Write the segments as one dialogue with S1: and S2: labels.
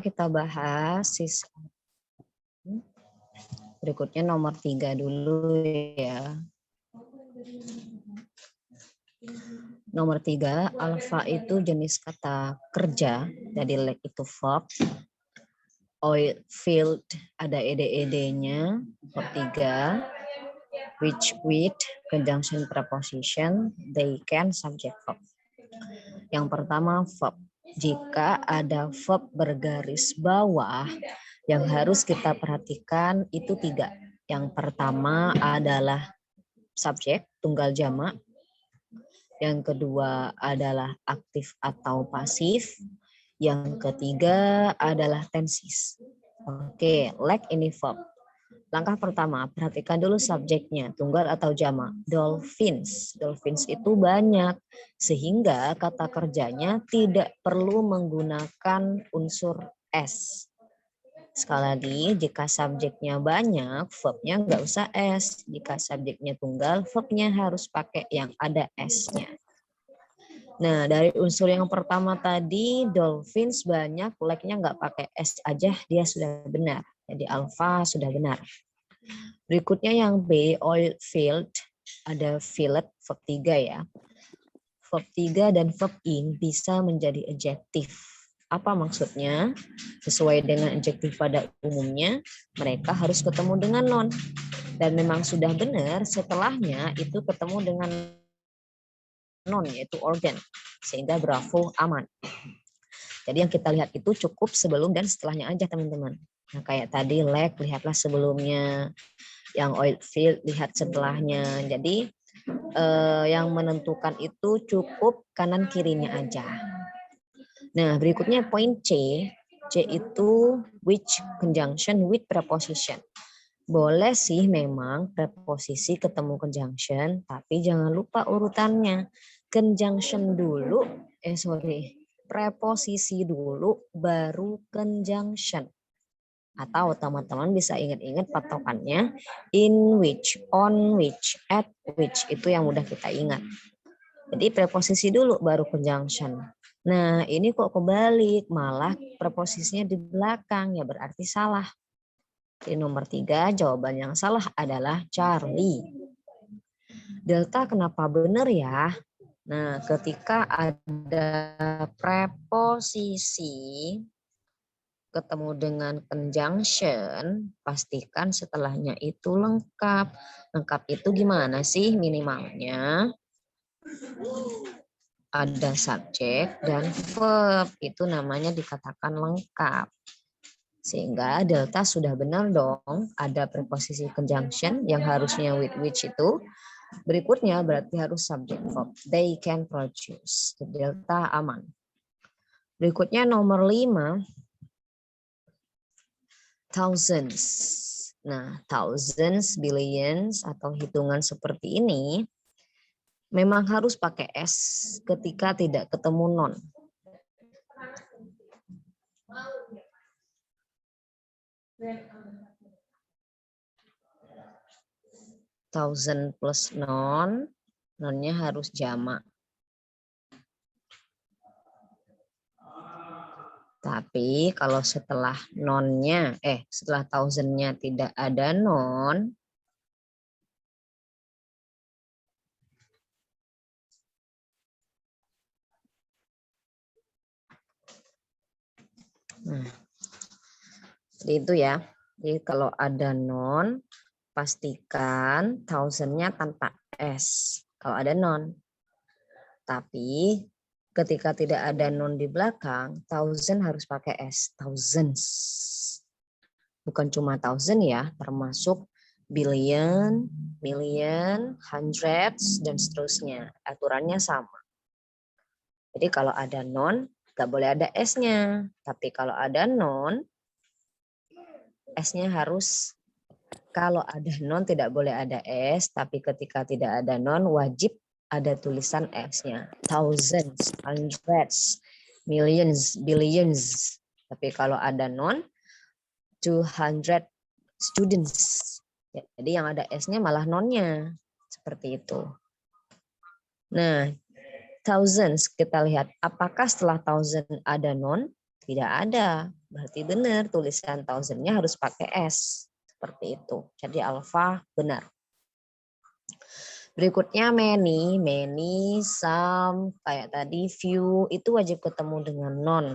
S1: kita bahas sisa. Berikutnya nomor 3 dulu ya. Nomor 3, alpha itu jenis kata kerja, jadi like itu verb. Oil field ada ed-ed-nya, verb 3. Which with conjunction preposition, they can subject verb. Yang pertama verb. Jika ada verb bergaris bawah, yang harus kita perhatikan itu 3. Yang pertama adalah subjek, tunggal jamak. Yang kedua adalah aktif atau pasif. Yang ketiga adalah tenses. Oke, like ini verb. Langkah pertama, perhatikan dulu subjeknya, tunggal atau jamak. Dolphins. Dolphins itu banyak, sehingga kata kerjanya tidak perlu menggunakan unsur S. Sekali lagi, jika subjeknya banyak, verbnya nggak usah S. Jika subjeknya tunggal, verbnya harus pakai yang ada S-nya. Nah, dari unsur yang pertama tadi, dolphins banyak, like-nya nggak pakai S aja, dia sudah benar. Jadi alpha sudah benar. Berikutnya yang B, oil field, ada fillet, verb 3 ya. Verb 3 dan verb in bisa menjadi adjektif. Apa maksudnya? Sesuai dengan adjektif pada umumnya, mereka harus ketemu dengan non. Dan memang sudah benar, setelahnya itu ketemu dengan non, yaitu organ. Sehingga bravo, aman. Jadi yang kita lihat itu cukup sebelum dan setelahnya aja teman-teman. Nah kayak tadi leg, lihatlah sebelumnya. Yang oil field, lihat setelahnya. Jadi yang menentukan itu cukup kanan kirinya aja. Nah, berikutnya poin C. C itu which conjunction with preposition. Boleh sih memang preposisi ketemu conjunction, tapi jangan lupa urutannya. Conjunction dulu, preposisi dulu, baru conjunction. Atau teman-teman bisa ingat-ingat patokannya in which, on which, at which. Itu yang mudah kita ingat. Jadi preposisi dulu baru conjunction. Nah ini kok kebalik, malah preposisinya di belakang, ya berarti salah. Di nomor 3 jawaban yang salah adalah Charlie. Delta kenapa benar ya? Nah ketika ada preposisi ketemu dengan conjunction, pastikan setelahnya itu lengkap. Lengkap itu gimana sih minimalnya? Ada subjek dan verb, itu namanya dikatakan lengkap. Sehingga delta sudah benar dong, ada preposisi conjunction yang harusnya with which itu. Berikutnya berarti harus subject verb. They can produce. Delta aman. Berikutnya nomor 5. Thousands. Nah, thousands, billions, atau hitungan seperti ini memang harus pakai S ketika tidak ketemu non. Thousand plus non, nonnya harus jamak. Tapi kalau setelah nonnya, setelah thousandnya tidak ada non, nah, jadi itu ya. Jadi kalau ada non, pastikan thousandnya tanpa S. Kalau ada non. Tapi ketika tidak ada non di belakang, thousand harus pakai S. Thousands. Bukan cuma thousand ya, termasuk billion, million, hundreds, dan seterusnya. Aturannya sama. Jadi kalau ada non, nggak boleh ada S-nya. Tapi kalau ada non, S-nya harus, kalau ada non tidak boleh ada S, tapi ketika tidak ada non wajib ada tulisan S-nya. Thousands, hundreds, millions, billions. Tapi kalau ada non, 200 students. Jadi yang ada S-nya malah non-nya. Seperti itu. Nah, thousands kita lihat apakah setelah thousand ada non? Tidak ada. Berarti benar tulisan thousand-nya harus pakai S. Seperti itu. Jadi alpha benar. Berikutnya many, some, kayak tadi few, itu wajib ketemu dengan non.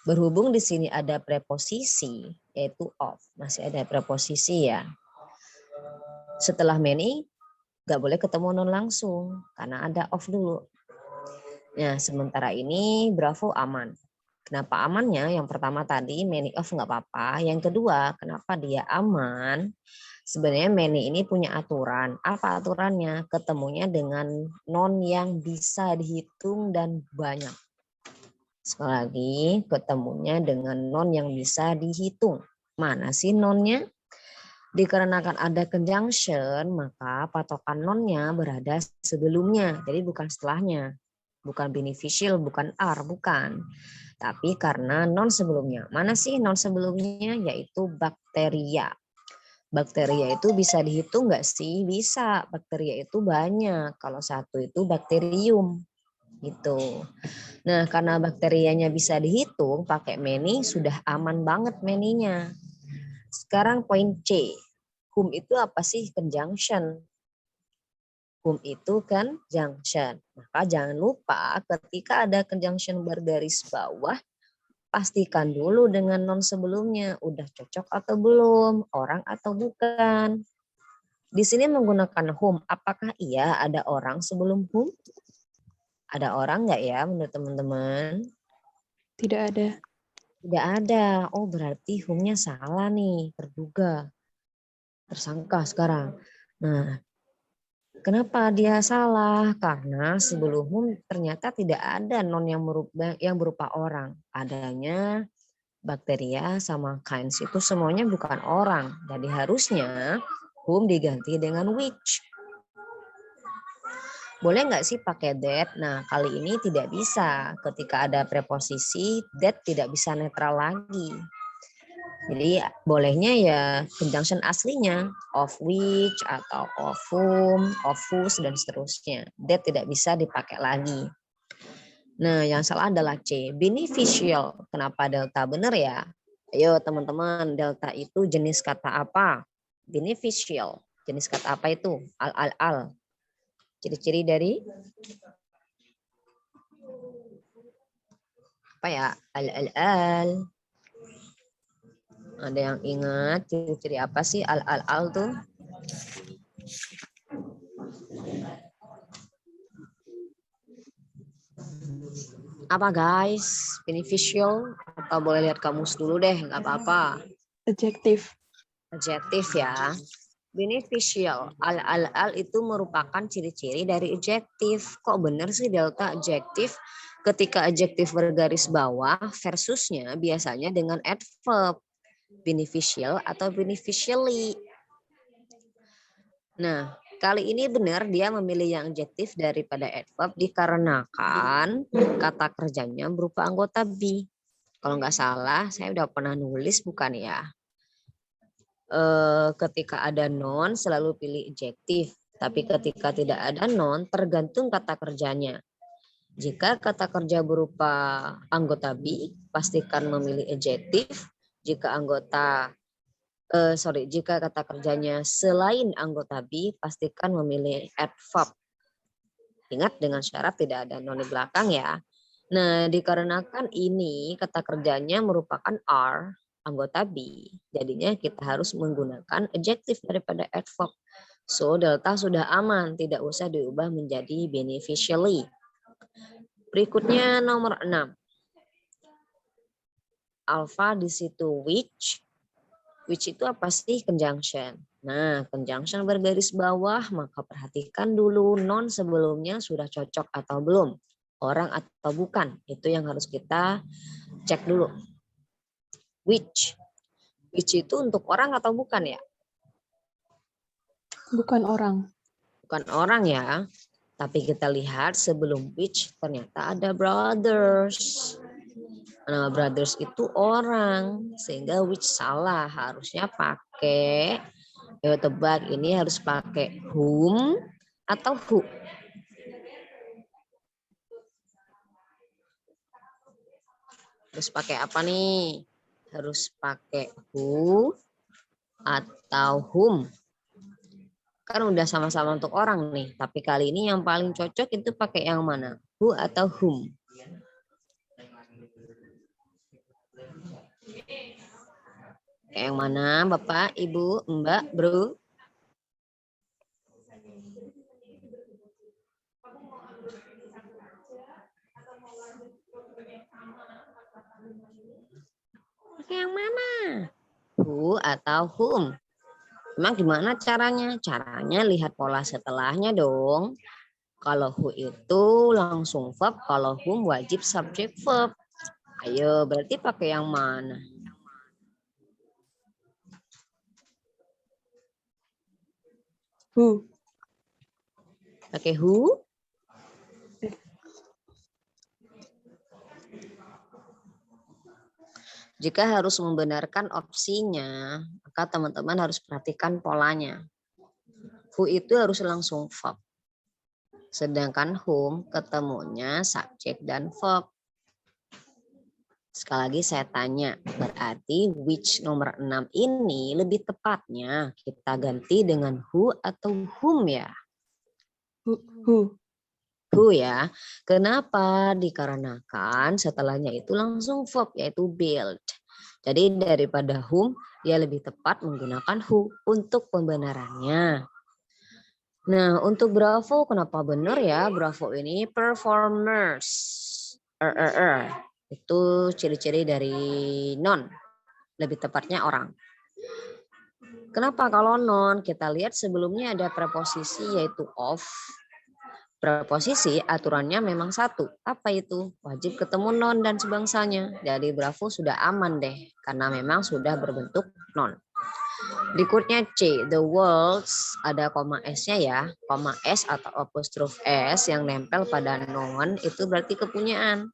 S1: Berhubung di sini ada preposisi, yaitu of. Masih ada preposisi ya. Setelah many, nggak boleh ketemu non langsung, karena ada of dulu. Nah, sementara ini Bravo aman. Kenapa amannya? Yang pertama tadi many of nggak apa-apa. Yang kedua, kenapa dia aman? Sebenarnya many ini punya aturan. Apa aturannya? Ketemunya dengan non yang bisa dihitung dan banyak. Sekali lagi, ketemunya dengan non yang bisa dihitung. Mana sih nonnya? Dikarenakan ada conjunction, maka patokan nonnya berada sebelumnya. Jadi bukan setelahnya. Bukan beneficial, bukan are, bukan. Tapi karena non sebelumnya. Mana sih non sebelumnya? Yaitu bakteria. Bakteria itu bisa dihitung nggak sih? Bisa. Bakteria itu banyak. Kalau satu itu bakterium. Gitu. Nah, karena bakterianya bisa dihitung pakai many, sudah aman banget many-nya. Sekarang poin C. Whom itu apa sih? Conjunction. Whom itu kan junction. Maka jangan lupa ketika ada conjunction bergaris bawah, pastikan dulu dengan non sebelumnya. Udah cocok atau belum? Orang atau bukan? Di sini menggunakan whom. Apakah iya ada orang sebelum whom? Ada orang nggak ya menurut teman-teman?
S2: Tidak ada.
S1: Tidak ada. Oh berarti whom-nya salah nih. Terduga. Tersangka sekarang. Nah, kenapa dia salah? Karena sebelum whom ternyata tidak ada non yang berupa orang. Adanya bakteria sama kinds itu semuanya bukan orang. Jadi harusnya whom diganti dengan which. Boleh nggak sih pakai that? Nah, kali ini tidak bisa. Ketika ada preposisi, that tidak bisa netral lagi. Jadi bolehnya ya conjunction aslinya, of which atau of whom, of whose, dan seterusnya. That tidak bisa dipakai lagi. Nah, yang salah adalah C, beneficial. Kenapa delta benar ya? Ayo teman-teman, delta itu jenis kata apa? Beneficial. Jenis kata apa itu? Al. Ciri-ciri dari apa ya? Al. Ada yang ingat ciri-ciri apa sih al tuh? Apa guys? Beneficial? Atau boleh lihat kamus dulu deh, nggak apa-apa.
S2: Adjektif.
S1: Adjektif ya. Beneficial. Al itu merupakan ciri-ciri dari adjektif. Kok bener sih delta adjektif? Ketika adjektif bergaris bawah versusnya biasanya dengan adverb. Beneficial atau beneficially. Nah, kali ini benar dia memilih yang adjektif daripada adverb dikarenakan kata kerjanya berupa anggota be. Kalau nggak salah, saya udah pernah nulis bukan ya? Ketika ada non selalu pilih adjektif, tapi ketika tidak ada non tergantung kata kerjanya. Jika kata kerja berupa anggota be, pastikan memilih adjektif. Jika jika kata kerjanya selain anggota be, pastikan memilih adverb. Ingat dengan syarat tidak ada non di belakang ya. Nah, dikarenakan ini kata kerjanya merupakan are, anggota be, jadinya kita harus menggunakan adjektif daripada adverb. So, delta sudah aman, tidak usah diubah menjadi beneficially. Berikutnya nomor 6. Alpha di situ which. Which itu apa sih? Conjunction. Nah, conjunction bergaris bawah, maka perhatikan dulu non sebelumnya sudah cocok atau belum. Orang atau bukan. Itu yang harus kita cek dulu. Which. Which itu untuk orang atau bukan ya?
S2: Bukan orang.
S1: Bukan orang ya. Tapi kita lihat sebelum which ternyata ada brothers. Nah, brothers itu orang. Sehingga which salah. Harusnya pakai, tebak ini harus pakai whom atau who. Harus pakai apa nih? Harus pakai who atau whom. Kan udah sama-sama untuk orang nih, tapi kali ini yang paling cocok itu pakai yang mana? Who atau whom? Yang mana, Bapak, Ibu, Mbak, Bro? Pakai yang mana? Who atau whom? Emang gimana caranya? Caranya lihat pola setelahnya dong. Kalau who itu langsung verb, kalau whom wajib subject verb. Ayo, berarti pakai yang mana?
S2: Who.
S1: Pakai who? Jika harus membenarkan opsinya, maka teman-teman harus perhatikan polanya. Who itu harus langsung verb. Sedangkan whom ketemunya subjek dan verb. Sekali lagi saya tanya, berarti which nomor 6 ini lebih tepatnya kita ganti dengan who atau whom ya?
S2: Who.
S1: Who ya. Kenapa? Dikarenakan setelahnya itu langsung verb yaitu build. Jadi daripada whom dia lebih tepat menggunakan who untuk pembenarannya. Nah, untuk Bravo kenapa benar ya? Bravo ini performers. Itu ciri-ciri dari non. Lebih tepatnya orang. Kenapa kalau non? Kita lihat sebelumnya ada preposisi yaitu of. Preposisi aturannya memang satu. Apa itu? Wajib ketemu non dan sebangsanya. Jadi Bravo sudah aman deh. Karena memang sudah berbentuk non. Berikutnya C. The worlds. Ada koma S-nya ya. Koma S atau apostrof S yang nempel pada non. Itu berarti kepunyaan.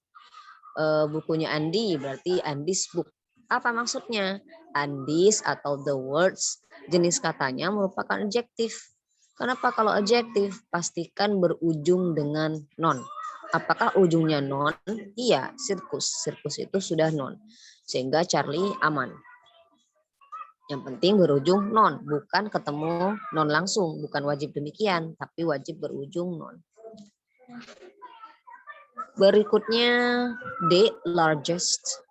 S1: Bukunya Andi berarti Andi's book. Apa maksudnya? Andi's atau the words. Jenis katanya merupakan adjektif. Kenapa kalau adjektif? Pastikan berujung dengan non. Apakah ujungnya non? Iya, sirkus. Sirkus itu sudah non. Sehingga Charlie aman. Yang penting berujung non. Bukan ketemu non langsung. Bukan wajib demikian. Tapi wajib berujung non. Berikutnya D, largest.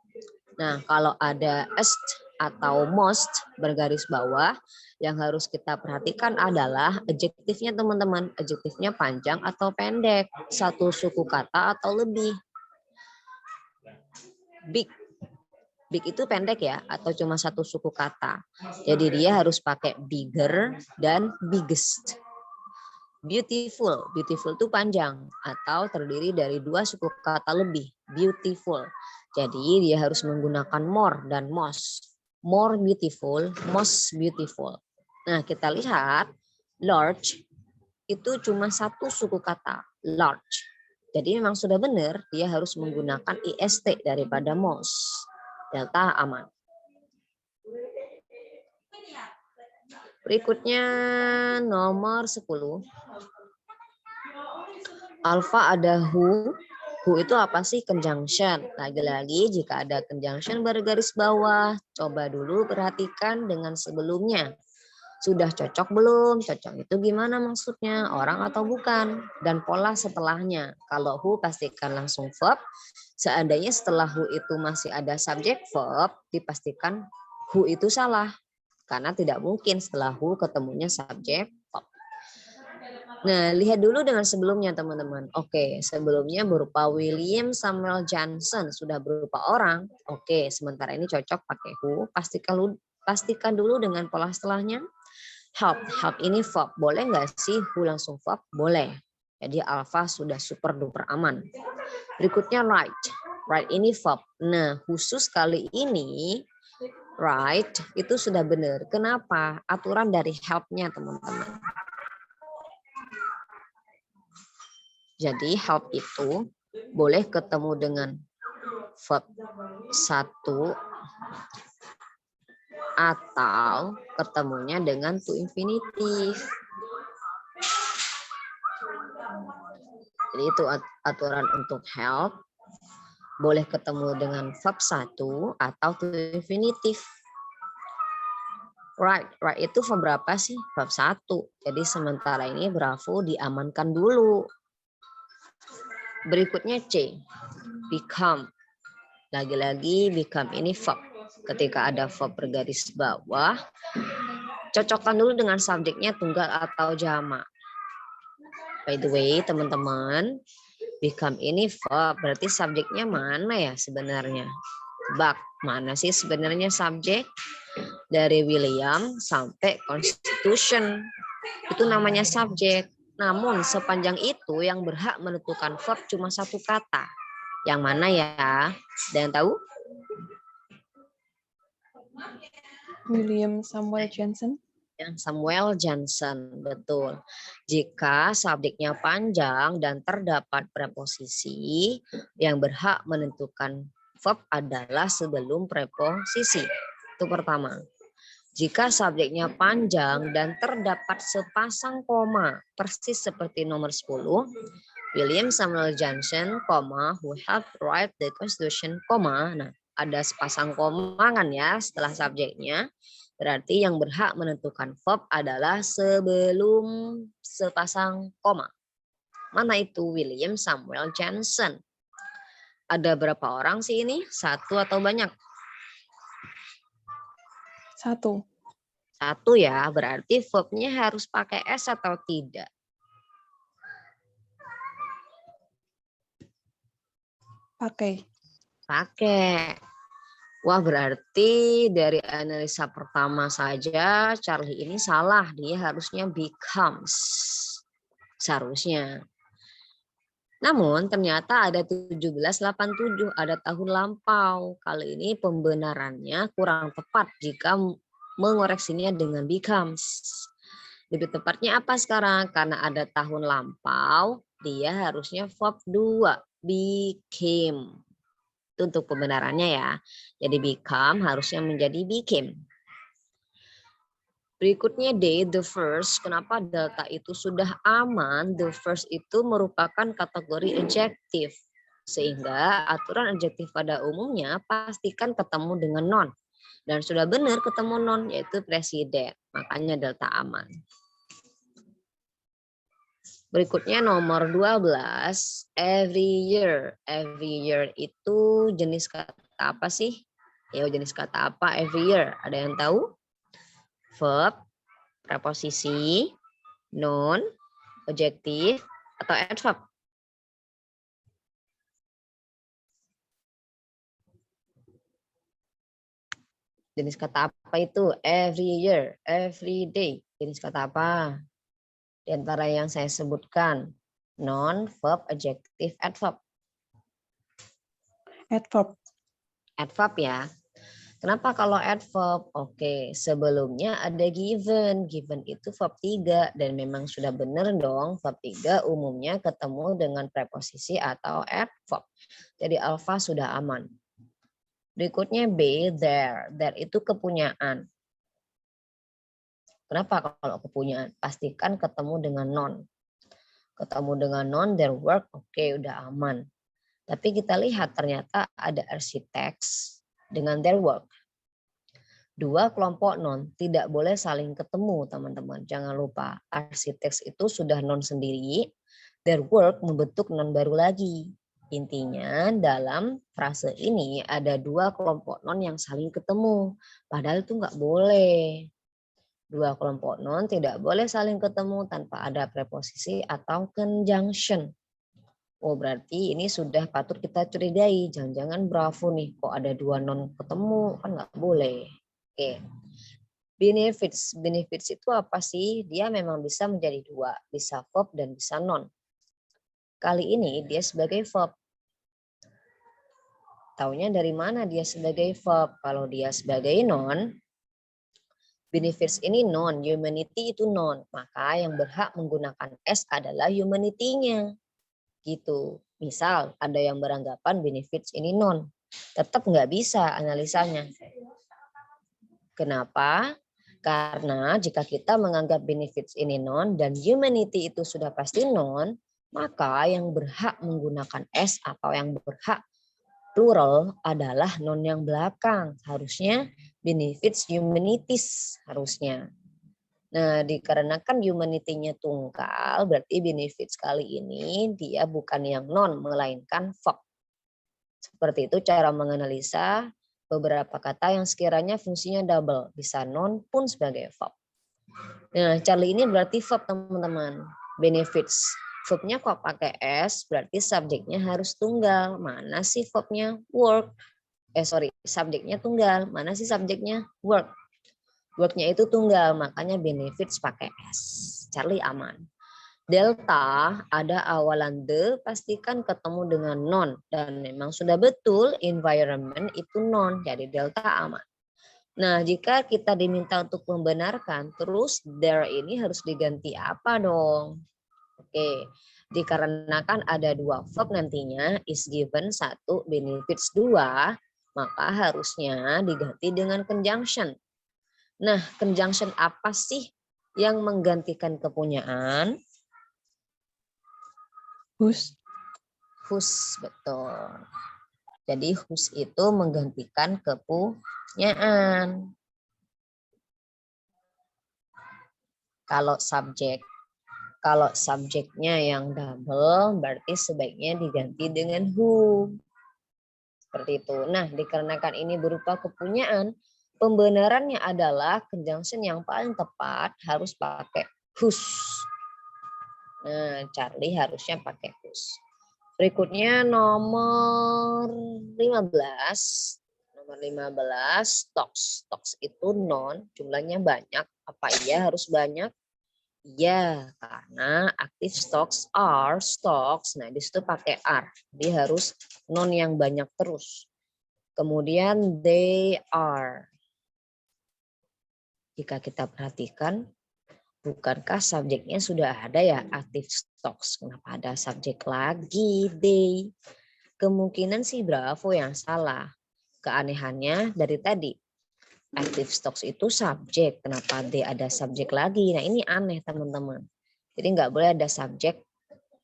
S1: Nah, kalau ada est atau most bergaris bawah, yang harus kita perhatikan adalah adjektifnya teman-teman. Adjektifnya panjang atau pendek, satu suku kata atau lebih. Big. Big itu pendek ya, atau cuma satu suku kata. Jadi dia harus pakai bigger dan biggest. Beautiful. Beautiful itu panjang atau terdiri dari dua suku kata lebih. Beautiful. Jadi dia harus menggunakan more dan most. More beautiful, most beautiful. Nah, kita lihat large itu cuma satu suku kata, large. Jadi memang sudah benar dia harus menggunakan ist daripada most. Delta aman. Berikutnya nomor 10. Alpha ada who. Who itu apa sih? Conjunction. Lagi-lagi jika ada conjunction bergaris bawah, coba dulu perhatikan dengan sebelumnya. Sudah cocok belum? Cocok itu gimana maksudnya? Orang atau bukan? Dan pola setelahnya. Kalau who pastikan langsung verb. Seandainya setelah who itu masih ada subject verb, dipastikan who itu salah. Karena tidak mungkin setelah who ketemunya subject verb. Nah, lihat dulu dengan sebelumnya teman-teman. Oke, sebelumnya berupa William Samuel Johnson, sudah berupa orang. Oke, sementara ini cocok pakai who. Pastikan dulu dengan pola setelahnya. Help, help ini verb. Boleh nggak sih who langsung verb? Boleh. Jadi alpha sudah super duper aman. Berikutnya right. Right ini verb. Nah, khusus kali ini right itu sudah benar. Kenapa? Aturan dari help-nya teman-teman. Jadi help itu boleh ketemu dengan verb 1 atau ketemunya dengan to infinitive. Jadi itu aturan untuk help. Boleh ketemu dengan verb 1 atau to infinitive. Right itu verb berapa sih? Verb 1. Jadi sementara ini Bravo diamankan dulu. Berikutnya C, become. Lagi-lagi become ini verb. Ketika ada verb bergaris bawah, cocokkan dulu dengan subjeknya tunggal atau jamak. By the way, teman-teman, become ini verb, berarti subjeknya mana ya sebenarnya? Tebak, mana sih sebenarnya subjek? Dari William sampai Constitution. Itu namanya subjek. Namun sepanjang itu yang berhak menentukan verb cuma satu kata. Yang mana ya? Ada yang tahu?
S2: William Samuel Johnson.
S1: Yang Samuel Johnson, betul. Jika subjeknya panjang dan terdapat preposisi, yang berhak menentukan verb adalah sebelum preposisi. Itu pertama. Jika subjeknya panjang dan terdapat sepasang koma, persis seperti nomor 10, William Samuel Johnson, who helped write the Constitution, nah ada sepasang koma kan ya setelah subjeknya, berarti yang berhak menentukan verb adalah sebelum sepasang koma. Mana itu William Samuel Johnson? Ada berapa orang sih ini? Satu atau banyak?
S2: Satu.
S1: Satu ya, berarti verbnya harus pakai S atau tidak?
S2: Pakai.
S1: Pakai. Wah, berarti dari analisa pertama saja Charlie ini salah. Dia harusnya becomes. Seharusnya. Namun ternyata ada 1787, ada tahun lampau. Kali ini pembenarannya kurang tepat jika mengoreksinya dengan becomes. Lebih tepatnya apa sekarang? Karena ada tahun lampau, dia harusnya verb 2, became. Itu untuk pembenarannya ya. Jadi become harusnya menjadi became. Berikutnya D, the first. Kenapa delta itu sudah aman? The first itu merupakan kategori adjektif. Sehingga aturan adjektif pada umumnya pastikan ketemu dengan non. Dan sudah benar ketemu non, yaitu presiden. Makanya delta aman. Berikutnya nomor 12, every year. Every year itu jenis kata apa sih? Ya, jenis kata apa every year? Ada yang tahu? Verb, preposisi, noun, adjektif, atau adverb? Jenis kata apa itu? Every year, every day. Jenis kata apa? Di antara yang saya sebutkan. Noun, verb, adjektif, adverb.
S2: Adverb.
S1: Adverb ya. Kenapa kalau adverb? Oke, sebelumnya ada given. Given itu verb 3 dan memang sudah benar dong verb 3 umumnya ketemu dengan preposisi atau adverb. Jadi alpha sudah aman. Berikutnya B, there. There itu kepunyaan. Kenapa kalau kepunyaan? Pastikan ketemu dengan non. Ketemu dengan non, their work, oke, udah aman. Tapi kita lihat ternyata ada architects dengan their work. Dua kelompok non tidak boleh saling ketemu, teman-teman. Jangan lupa, architects itu sudah non sendiri, their work membentuk non baru lagi. Intinya dalam frase ini ada dua kelompok non yang saling ketemu. Padahal itu nggak boleh. Dua kelompok non tidak boleh saling ketemu tanpa ada preposisi atau conjunction. Oh, berarti ini sudah patut kita curigai. Jangan-jangan Bravo nih, kok ada dua non ketemu, kan nggak boleh. Oke. Benefits. Benefits itu apa sih? Dia memang bisa menjadi dua, bisa verb dan bisa non. Kali ini dia sebagai verb. Taunya dari mana dia sebagai verb? Kalau dia sebagai non, benefits ini non, humanity itu non. Maka yang berhak menggunakan S adalah humanity-nya. Gitu. Misal ada yang beranggapan benefits ini non. Tetap nggak bisa analisanya. Kenapa? Karena jika kita menganggap benefits ini non dan humanity itu sudah pasti non, maka yang berhak menggunakan S atau yang berhak plural adalah noun yang belakang. Harusnya benefits humanities harusnya. Nah, dikarenakan humanity-nya tunggal, berarti benefits kali ini dia bukan yang non, melainkan verb. Seperti itu cara menganalisa beberapa kata yang sekiranya fungsinya double. Bisa non pun sebagai verb. Nah, Charlie ini berarti verb, teman-teman. Benefits. Verbnya kok pakai S, berarti subjeknya harus tunggal. Mana sih verbnya? Work. Subjeknya tunggal. Mana sih subjeknya? Work. Worknya itu tunggal, makanya benefits pakai S. Charlie aman. Delta ada awalan the, pastikan ketemu dengan non. Dan memang sudah betul environment itu non, jadi delta aman. Nah, jika kita diminta untuk membenarkan, terus there ini harus diganti apa dong? Oke, dikarenakan ada dua verb nantinya, is given 1, benefits 2, maka harusnya diganti dengan conjunction. Nah, conjunction apa sih yang menggantikan kepunyaan?
S2: Whose.
S1: Whose, betul. Jadi whose itu menggantikan kepunyaan. Kalau subjeknya yang double, berarti sebaiknya diganti dengan who. Seperti itu. Nah, dikarenakan ini berupa kepunyaan, pembenarannya adalah conjunction yang paling tepat harus pakai whose. Nah, Charlie harusnya pakai whose. Berikutnya nomor 15. Nomor 15, stocks. Stocks itu non, jumlahnya banyak. Apa iya harus banyak? Iya, karena active stocks are stocks. Nah, di situ pakai are. Jadi harus non yang banyak terus. Kemudian they are. Jika kita perhatikan, bukankah subjeknya sudah ada ya, active stocks? Kenapa ada subjek lagi, they? Kemungkinan sih Bravo yang salah. Keanehannya dari tadi. Active stocks itu subjek. Kenapa they ada subjek lagi? Nah, ini aneh, teman-teman. Jadi nggak boleh ada subjek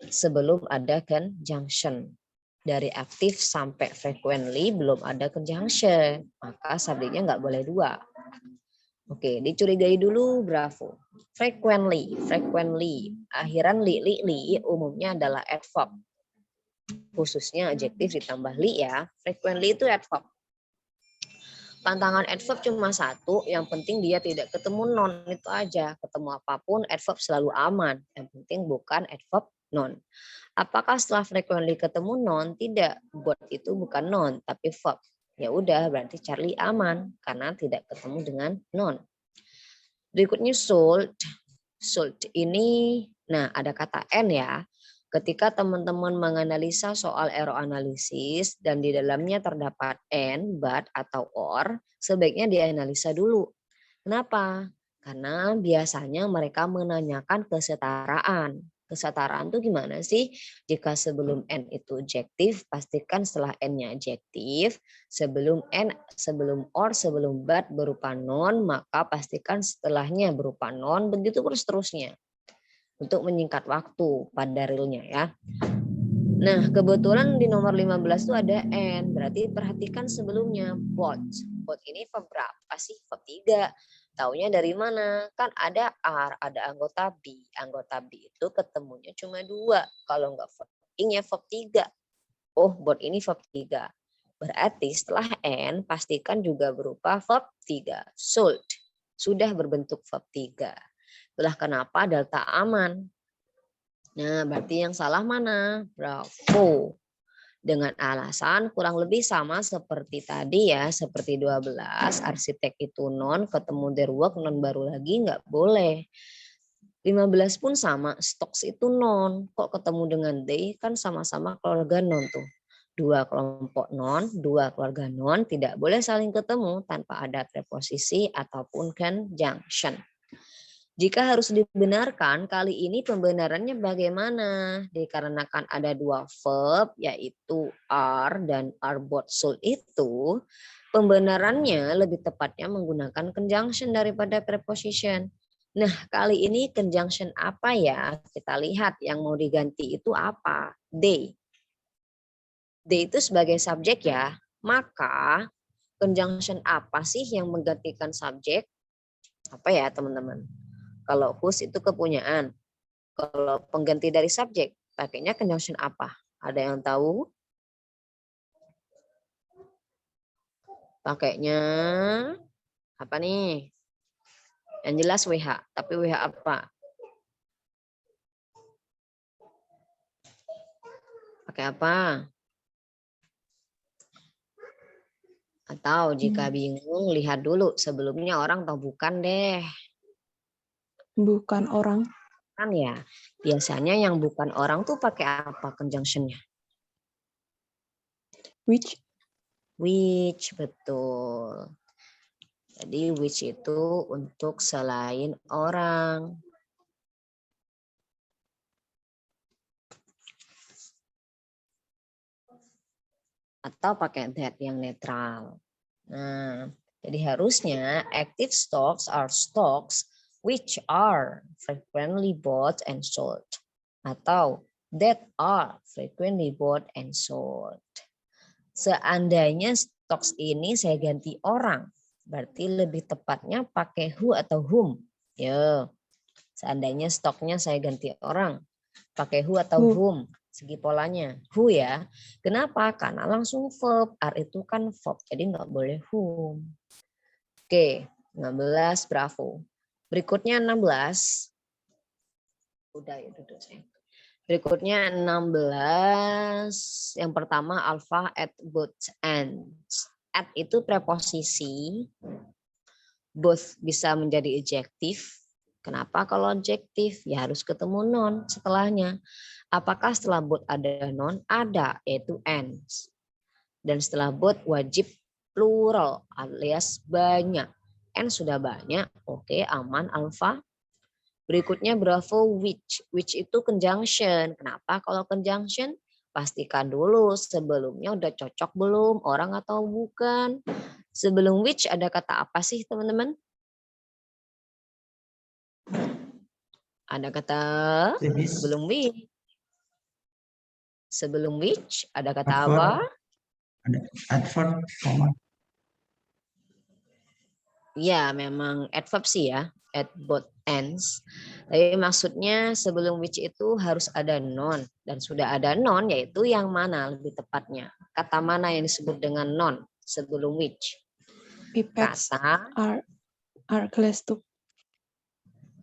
S1: sebelum ada conjunction. Dari active sampai frequently belum ada conjunction. Maka subjeknya nggak boleh 2. Oke, dicurigai dulu Bravo. Frequently. Akhiran li umumnya adalah adverb. Khususnya adjektif ditambah li ya. Frequently itu adverb. Tantangan adverb cuma satu, yang penting dia tidak ketemu non, itu aja. Ketemu apapun adverb selalu aman. Yang penting bukan adverb non. Apakah setelah frequently ketemu non? Tidak, buat itu bukan non, tapi verb. Ya udah, berarti Charlie aman karena tidak ketemu dengan non. Berikutnya sold. Sold ini, nah ada kata N ya. Ketika teman-teman menganalisa soal error analisis dan di dalamnya terdapat and, but, atau or, sebaiknya dianalisa dulu. Kenapa? Karena biasanya mereka menanyakan kesetaraan. Kesetaraan itu gimana sih? Jika sebelum N itu adjektif, pastikan setelah N-nya adjektif. Sebelum N, sebelum or, sebelum but berupa non, maka pastikan setelahnya berupa non, begitu terus-terusnya. Untuk menyingkat waktu pada realnya ya. Nah, kebetulan di nomor 15 itu ada N, berarti perhatikan sebelumnya bot. Bot ini verb berapa sih? Verb 3. Taunya dari mana? Kan ada are, ada anggota be. Anggota be itu ketemunya cuma 2. Kalau enggak verb ing ya verb 3. Oh, bot ini verb 3. Berarti setelah N pastikan juga berupa verb 3. Sold. Sudah berbentuk verb 3. Itulah kenapa delta aman. Nah, berarti yang salah mana? Bravo. Dengan alasan kurang lebih sama seperti tadi ya, seperti 12, arsitek itu non, ketemu their work, non baru lagi nggak boleh. 15 pun sama, stocks itu non, kok ketemu dengan they, kan sama-sama keluarga non tuh. 2 kelompok non, 2 keluarga non, tidak boleh saling ketemu tanpa ada preposisi ataupun conjunction. Jika harus dibenarkan, kali ini pembenarannya bagaimana? Dikarenakan ada 2 verb, yaitu are dan are both sold itu, pembenarannya lebih tepatnya menggunakan conjunction daripada preposition. Nah, kali ini conjunction apa ya? Kita lihat yang mau diganti itu apa? They. they itu sebagai subjek ya. Maka conjunction apa sih yang menggantikan subjek? Apa ya teman-teman? Kalau whose itu kepunyaan. Kalau pengganti dari subjek, pakainya conjunction apa? Ada yang tahu? Pakainya apa nih? Yang jelas WH, tapi WH apa? Pakai apa? Atau jika bingung, lihat dulu sebelumnya orang atau bukan deh.
S2: Bukan orang.
S1: Kan ya, biasanya yang bukan orang tuh pakai apa conjunction-nya?
S2: Which.
S1: Which, betul. Jadi which itu untuk selain orang. Atau pakai that yang netral. Nah, jadi harusnya active stocks are stocks which are frequently bought and sold. Atau that are frequently bought and sold. Seandainya stocks ini saya ganti orang, berarti lebih tepatnya pakai who atau whom. Yo, seandainya stoknya saya ganti orang, pakai who atau whom. Segi polanya who ya. Kenapa? Karena langsung verb. Are itu kan verb, jadi nggak boleh whom. Oke, 16 bravo. Berikutnya 16. Udah ya duduk saya. Berikutnya 16. Yang pertama alpha at both ends. At itu preposisi. Both bisa menjadi adjektif. Kenapa kalau adjektif? Ya harus ketemu non setelahnya. Apakah setelah both ada non? Ada, yaitu ends. Dan setelah both wajib plural alias banyak. N sudah banyak, oke, aman alpha. Berikutnya bravo which. Which itu conjunction. Kenapa kalau conjunction? Pastikan dulu sebelumnya udah cocok belum orang atau bukan. Sebelum which ada kata apa sih teman-teman? Ada kata sebelum which. Sebelum which ada kata apa?
S3: Ada adverb, comma.
S1: Ya, memang adverb sih ya, at both ends. Tapi maksudnya sebelum which itu harus ada non. Dan sudah ada non, yaitu yang mana lebih tepatnya? Kata mana yang disebut dengan non sebelum which?
S2: Pipettes
S1: Kata.
S2: are glass tube.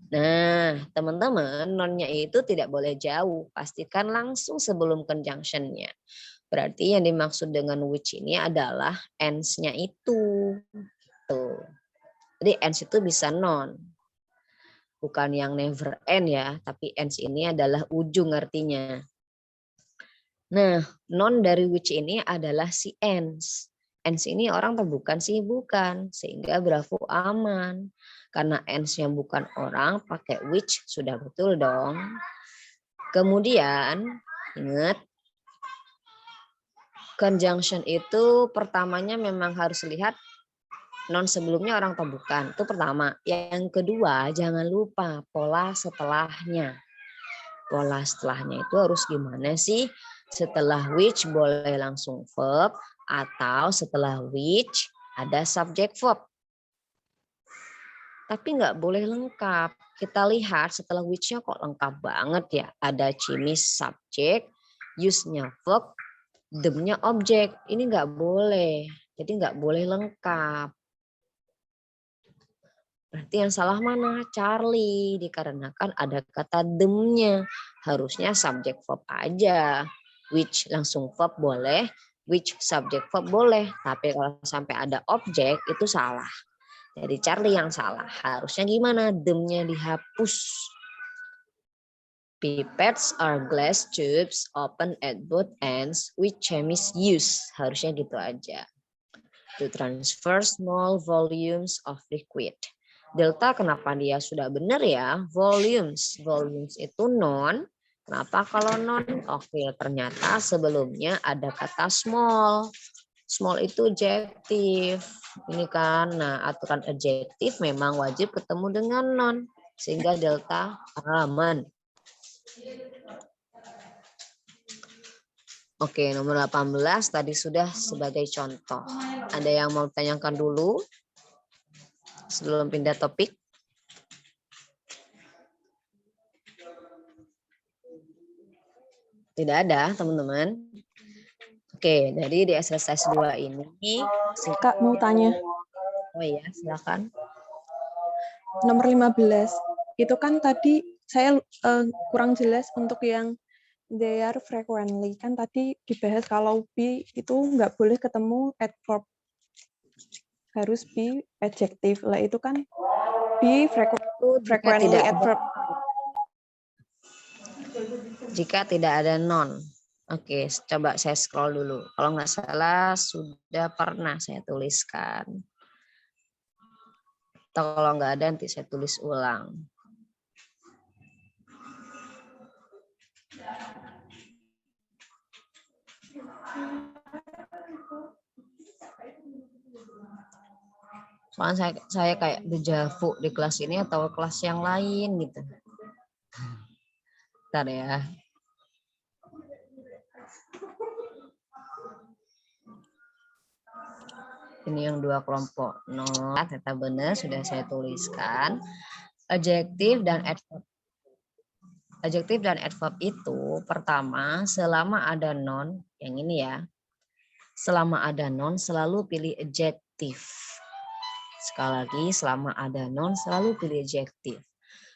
S1: Nah, teman-teman, nonnya itu tidak boleh jauh. Pastikan langsung sebelum conjunction-nya. Berarti yang dimaksud dengan which ini adalah ends-nya itu. Tuh. Jadi ends itu bisa non. Bukan yang never end ya, tapi ends ini adalah ujung artinya. Nah, non dari which ini adalah si ends. Ends ini orang atau bukan sih? Bukan. Sehingga bravo aman. Karena ends-nya bukan orang, pakai which sudah betul dong. Kemudian, ingat, conjunction itu pertamanya memang harus lihat non sebelumnya orang atau bukan. Itu pertama. Yang kedua, jangan lupa pola setelahnya. Pola setelahnya itu harus gimana sih? Setelah which boleh langsung verb atau setelah which ada subject verb. Tapi nggak boleh lengkap. Kita lihat setelah which-nya kok lengkap banget ya. Ada cimis subject, use-nya verb, them-nya objek. Ini nggak boleh. Jadi nggak boleh lengkap. Berarti yang salah mana? Charlie. Dikarenakan ada kata them-nya. Harusnya subject verb aja. Which langsung verb boleh. Which subject verb boleh. Tapi kalau sampai ada objek itu salah. Jadi Charlie yang salah. Harusnya gimana? Them-nya dihapus. Pipettes are glass tubes open at both ends which chemists use. Harusnya gitu aja. To transfer small volumes of liquid. Delta kenapa dia sudah benar ya? Volumes. Volumes itu non. Kenapa kalau non? Oke, ternyata sebelumnya ada kata small. Small itu adjektif. Ini kan, nah aturan adjektif memang wajib ketemu dengan non. Sehingga delta aman. Oke, nomor 18 tadi sudah sebagai contoh. Ada yang mau tanyakan dulu sebelum pindah topik? Tidak ada, teman-teman. Oke, jadi di exercise 2 ini.
S2: Kak, mau tanya.
S1: Oh iya, silakan.
S2: Nomor 15. Itu kan tadi saya kurang jelas untuk yang they are frequently. Kan tadi dibahas kalau be itu nggak boleh ketemu adverb. Harus be adjective. Lah itu kan be frequently adverb.
S1: Jika tidak ada non. Oke, coba saya scroll dulu. Kalau nggak salah sudah pernah saya tuliskan. Atau kalau nggak ada nanti saya tulis ulang. Soalnya saya kayak dejavu di kelas ini atau kelas yang lain gitu. Bentar ya. Ini yang dua kelompok. Non, ternyata benar sudah saya tuliskan. Adjektif dan adverb. Adjektif dan adverb itu pertama selama ada non, yang ini ya. Selama ada non selalu pilih adjektif. Sekali lagi selama ada non selalu pilih adjektif.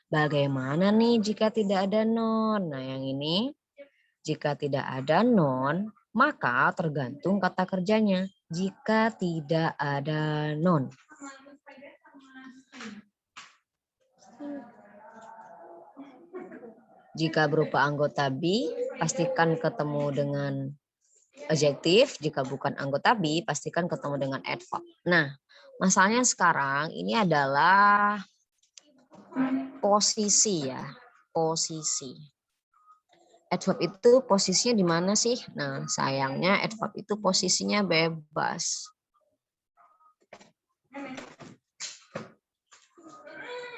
S1: Bagaimana nih jika tidak ada non? Nah yang ini jika tidak ada non maka tergantung kata kerjanya. Jika tidak ada non. Jika berupa anggota be, pastikan ketemu dengan adjektif. Jika bukan anggota be, pastikan ketemu dengan adverb. Nah, masalahnya sekarang ini adalah posisi ya. Posisi. Adverb itu posisinya di mana sih? Nah, sayangnya adverb itu posisinya bebas.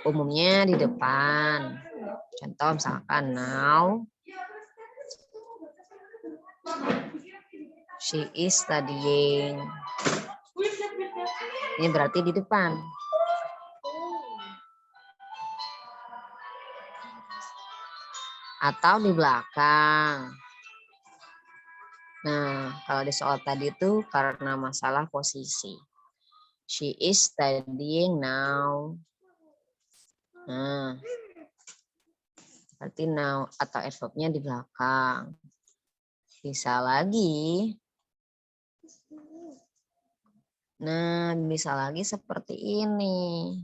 S1: Umumnya di depan. Contoh misalkan now. She is studying. Ini berarti di depan. Atau di belakang. Nah, kalau di soal tadi itu karena masalah posisi. She is studying now. Nah, berarti now atau adverbnya di belakang. Bisa lagi. Nah, bisa lagi seperti ini.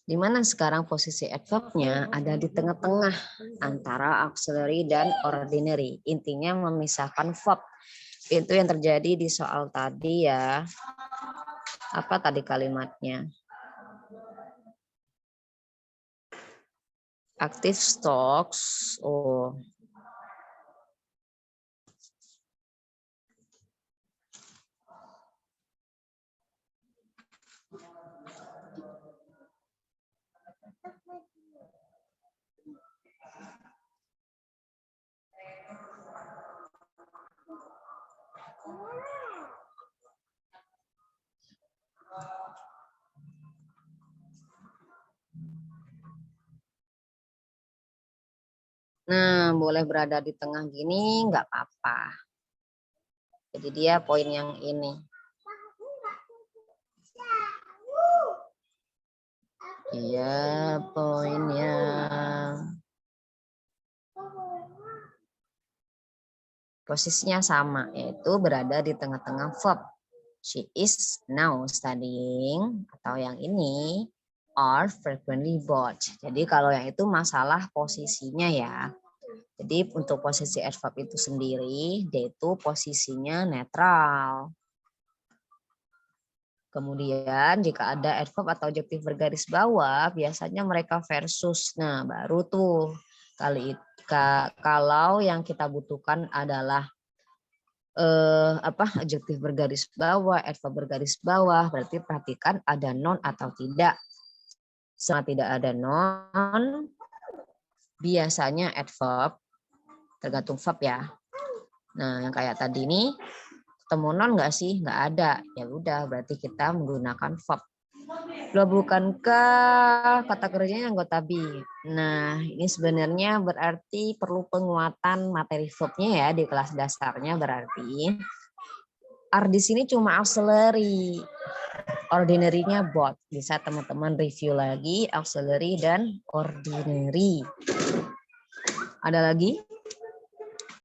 S1: Di mana sekarang posisi adverbnya ada di tengah-tengah antara auxiliary dan ordinary. Intinya memisahkan verb. Itu yang terjadi di soal tadi ya. Apa tadi kalimatnya? Active stocks. Oh. Nah, boleh berada di tengah gini, nggak apa-apa. Jadi dia poin yang ini. Iya, poinnya. Posisinya sama, yaitu berada di tengah-tengah verb. She is now studying, atau yang ini, are frequently bored. Jadi kalau yang itu masalah posisinya ya. Jadi untuk posisi adverb itu sendiri, dia itu posisinya netral. Kemudian jika ada adverb atau adjektif bergaris bawah, biasanya mereka versus. Nah, baru tuh kalau yang kita butuhkan adalah adjektif bergaris bawah, adverb bergaris bawah, berarti perhatikan ada non atau tidak. Selama tidak ada non, biasanya adverb, tergantung verb ya. Nah, yang kayak tadi ini, ketemu non nggak sih? Nggak ada. Ya udah, berarti kita menggunakan verb. Loh, bukankah kata kerjanya anggota be? Nah, ini sebenarnya berarti perlu penguatan materi verbnya ya di kelas dasarnya, berarti are di sini cuma auxiliary. Ordinary-nya both. Bisa teman-teman review lagi auxiliary dan ordinary. Ada lagi?